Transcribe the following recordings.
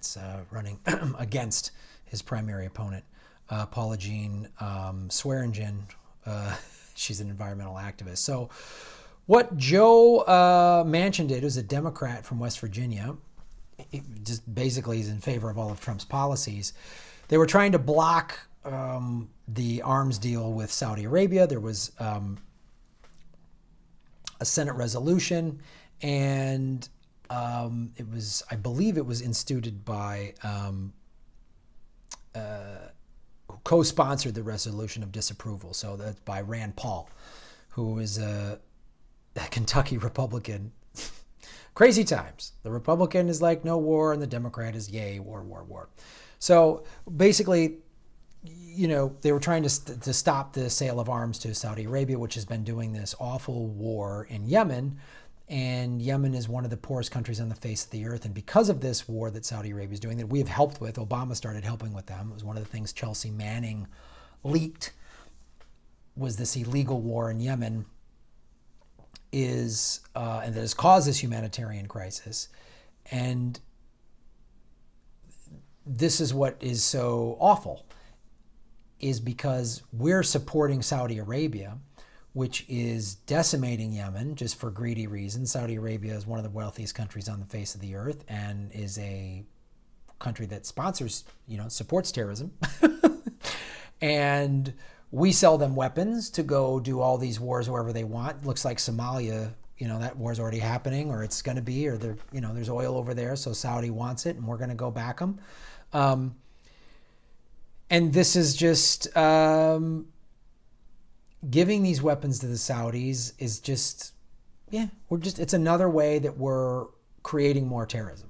that's running against his primary opponent, Paula Jean Swearingen. She's an environmental activist. So what Joe Manchin did, was a Democrat from West Virginia. Just basically he's in favor of all of Trump's policies. They were trying to block the arms deal with Saudi Arabia. There was a Senate resolution, and it was, I believe it was instituted by, who co-sponsored the resolution of disapproval. So that's by Rand Paul, who is a Kentucky Republican. Crazy times. The Republican is like no war, and the Democrat is yay, war, war, war. So basically, you know, they were trying to stop the sale of arms to Saudi Arabia, which has been doing this awful war in Yemen. And Yemen is one of the poorest countries on the face of the earth. And because of this war that Saudi Arabia is doing, that we have helped with, Obama started helping with them. It was one of the things Chelsea Manning leaked, was this illegal war in Yemen and that has caused this humanitarian crisis. And this is what is so awful, is because we're supporting Saudi Arabia, which is decimating Yemen just for greedy reasons. Saudi Arabia is one of the wealthiest countries on the face of the earth, and is a country that sponsors, supports terrorism. And we sell them weapons to go do all these wars wherever they want. Looks like Somalia, that war's already happening, or it's going to be, or there's oil over there, so Saudi wants it, and we're going to go back them. And this is just giving these weapons to the Saudis is just, it's another way that we're creating more terrorism.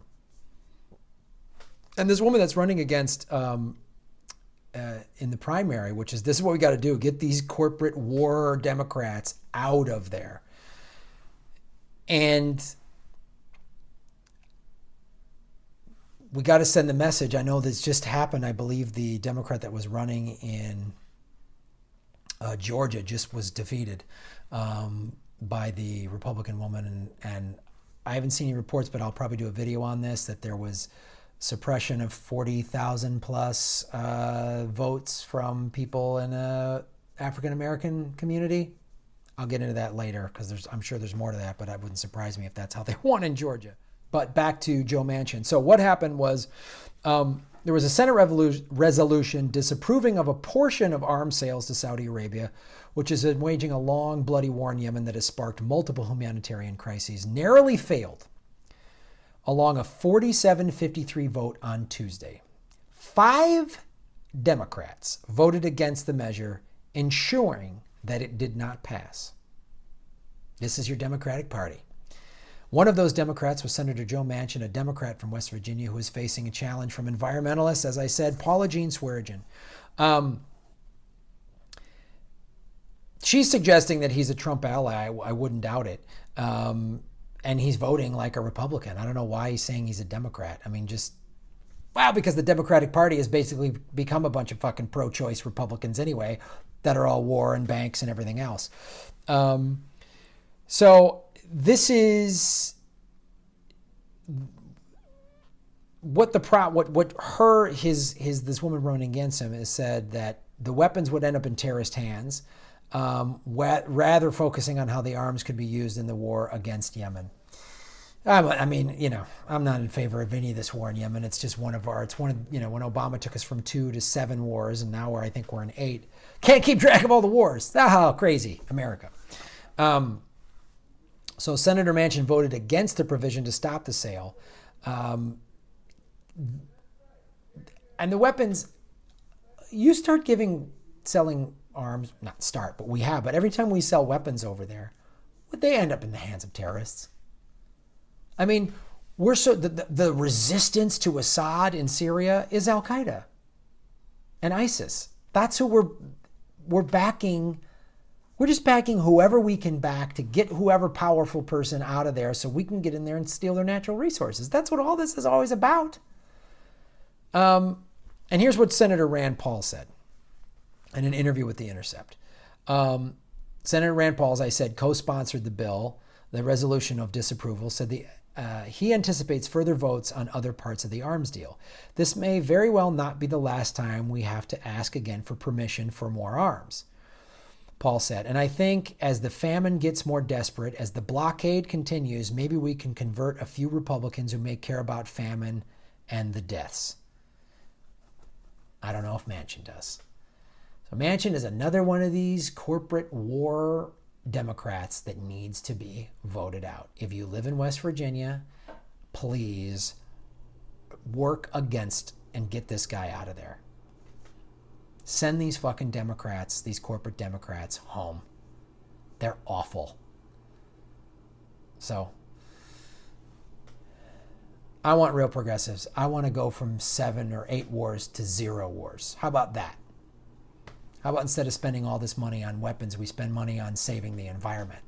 And this woman that's running against in the primary, this is what we got to do, get these corporate war Democrats out of there. And we got to send the message. I know this just happened. I believe the Democrat that was running in Georgia just was defeated by the Republican woman. And I haven't seen any reports, but I'll probably do a video on this, that there was suppression of 40,000 plus votes from people in the African-American community. I'll get into that later, because I'm sure there's more to that, but it wouldn't surprise me if that's how they won in Georgia. But back to Joe Manchin. So what happened was there was a Senate resolution disapproving of a portion of arms sales to Saudi Arabia, which has been waging a long, bloody war in Yemen that has sparked multiple humanitarian crises, narrowly failed along a 47-53 vote on Tuesday. 5 Democrats voted against the measure, ensuring that it did not pass. This is your Democratic Party. One of those Democrats was Senator Joe Manchin, a Democrat from West Virginia, who is facing a challenge from environmentalists, as I said, Paula Jean Swearingen. She's suggesting that he's a Trump ally. I wouldn't doubt it. And he's voting like a Republican. I don't know why he's saying he's a Democrat. I mean, because the Democratic Party has basically become a bunch of fucking pro-choice Republicans anyway, that are all war and banks and everything else. So this is what this woman running against him has said, that the weapons would end up in terrorist hands, rather focusing on how the arms could be used in the war against Yemen. I mean, I'm not in favor of any of this war in Yemen. It's just when Obama took us from 2 to 7 wars, and now I think we're in 8. Can't keep track of all the wars. Ah, crazy, America. So Senator Manchin voted against the provision to stop the sale. And the weapons, you start selling arms, not start, but we have, but every time we sell weapons over there, would they end up in the hands of terrorists? I mean, the resistance to Assad in Syria is Al-Qaeda and ISIS. That's who we're backing. We're just backing whoever we can back to get whoever powerful person out of there so we can get in there and steal their natural resources. That's what all this is always about. And here's what Senator Rand Paul said in an interview with The Intercept. Senator Rand Paul, as I said, co-sponsored the bill, the resolution of disapproval, said the he anticipates further votes on other parts of the arms deal. This may very well not be the last time we have to ask again for permission for more arms, Paul said. And I think as the famine gets more desperate, as the blockade continues, maybe we can convert a few Republicans who may care about famine and the deaths. I don't know if Manchin does. So Manchin is another one of these corporate war Democrats that needs to be voted out. If you live in West Virginia, please work against and get this guy out of there. Send these fucking Democrats, these corporate Democrats, home. They're awful. So, I want real progressives. I want to go from 7 or 8 wars to 0 wars. How about that? How about instead of spending all this money on weapons, we spend money on saving the environment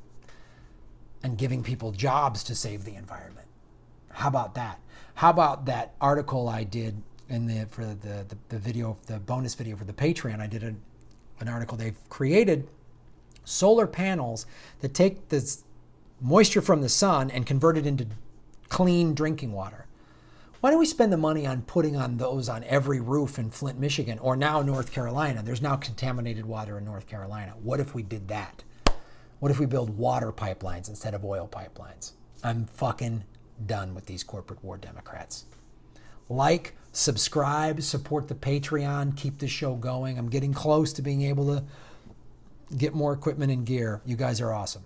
and giving people jobs to save the environment? How about that? How about that article I did for the video, the bonus video for the Patreon? I did an article. They've created solar panels that take this moisture from the sun and convert it into clean drinking water. Why don't we spend the money on putting on those on every roof in Flint, Michigan, or now North Carolina? There's now contaminated water in North Carolina. What if we did that? What if we build water pipelines instead of oil pipelines? I'm fucking done with these corporate war Democrats. Like, subscribe, support the Patreon, keep the show going. I'm getting close to being able to get more equipment and gear. You guys are awesome.